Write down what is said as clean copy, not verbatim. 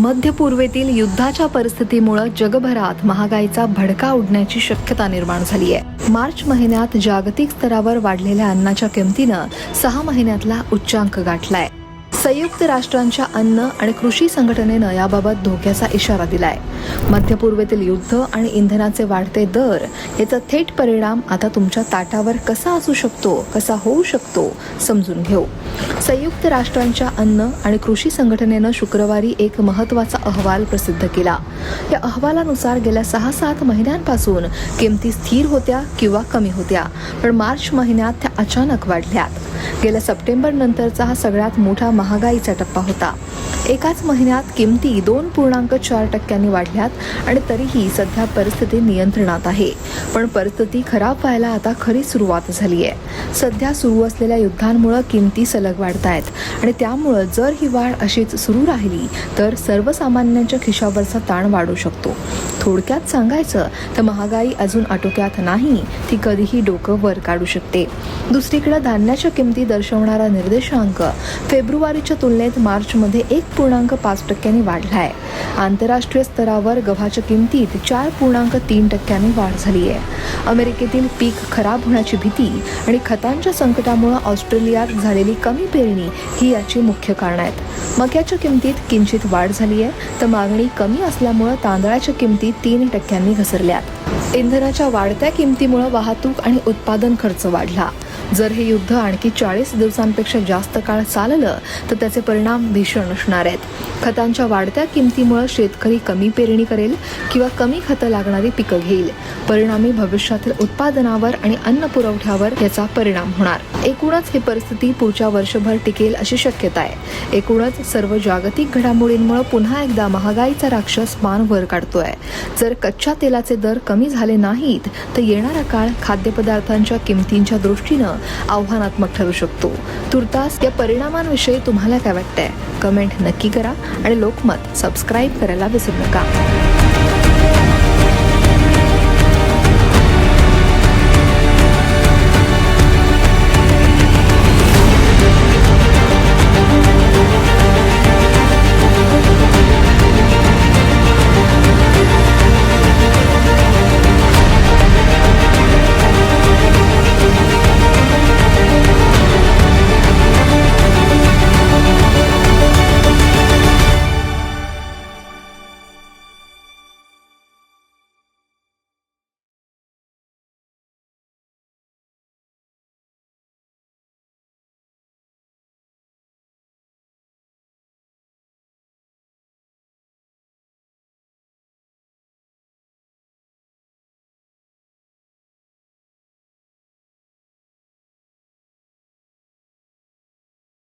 मध्य पूर्वेतील युद्धाच्या परिस्थितीमुळे जगभरात महागाईचा भडका उडण्याची शक्यता निर्माण झाली आहे. मार्च महिन्यात जागतिक स्तरावर वाढलेल्या अन्नाच्या किमतीनं 6 महिन्यातला उच्चांक गाठलाय. संयुक्त राष्ट्रांच्या अन्न आणि कृषी संघटनेनं याबाबत धोक्याचा इशारा दिलाय. मध्य पूर्वेतील युद्ध आणि इंधनाचे वाढते दर याचा थेट परिणाम आता तुमच्या ताटावर कसा असू शकतो, कसा होऊ शकतो समजून घेऊ. संयुक्त राष्ट्रांच्या अन्न आणि कृषी संघटनेनं शुक्रवारी एक महत्त्वाचा अहवाल प्रसिद्ध केला. या अहवालानुसार गेल्या 6-7 महिन्यांपासून किमती स्थिर होत्या किंवा कमी होत्या, पण मार्च महिन्यात त्या अचानक वाढल्यात. गेल्या सप्टेंबर नंतरचा हा सगळ्यात मोठा महागाईचा टप्पा होता. एकाच महिन्यात किमती 2.4% वाढल्यात आणि तरीही सध्या परिस्थिती नियंत्रणात आहे. पण परिस्थिती खराब व्हायला आता खरी सुरुवात झाली आहे. सध्या सुरू असलेल्या युद्धांमुळे किमती सलग वाढत आहेत आणि त्यामुळे जर ही वाढ अशीच सुरू राहिली तर सर्वसामान्यांच्या खिशावरचा ताण वाढू शकतो. थोडक्यात सांगायचं तर महागाई अजून आटोक्यात नाही, ती कधीही डोकं वर काढू शकते. दुसरीकडे धान्याच्या किमती दर्शवणारा निर्देशांक फेब्रुवारीच्या तुलनेत मार्चमध्ये 1.5% वाढलाय. आंतरराष्ट्रीय स्तरावर गव्हाच्या किमतीत 4.3% वाढ झाली आहे. अमेरिकेतील पीक खराब होण्याची भीती आणि खतांच्या संकटामुळे ऑस्ट्रेलियात झालेली कमी पेरणी ही याची मुख्य कारणं आहेत. मक्याच्या किमतीत किंचित वाढ झाली आहे, तर मागणी कमी असल्यामुळे तांदळाच्या किमती 3% घसरल्यात. इंधनाच्या वाढत्या किमतीमुळे वाहतूक आणि उत्पादन खर्च वाढला. जर हे युद्ध आणखी 40 दिवसांपेक्षा जास्त काळ चाललं तर त्याचे परिणाम भीषण असणार आहेत. खतांच्या वाढत्या किमतीमुळे शेतकरी कमी पेरणी करेल किंवा कमी खतं लागणारी पिकं घेईल. परिणामी भविष्यातील उत्पादनावर आणि अन्न पुरवठ्यावर याचा परिणाम होणार. एकूणच ही परिस्थिती पुढच्या वर्षभर टिकेल अशी शक्यता आहे. एकूणच सर्व जागतिक घडामोडींमुळे पुन्हा एकदा महागाईचा राक्षस मान वर काढतोय. जर कच्च्या तेलाचे दर कमी झाले नाहीत तर येणारा काळ खाद्यपदार्थांच्या किमतींच्या दृष्टीनं आव्हानात्मक ठरू शकतो. तुर्तास या परिणामांविषयी तुम्हाला काय वाटतंय? कमेंट नक्की करा आणि लोकमत सबस्क्राईब करायला विसरू नका.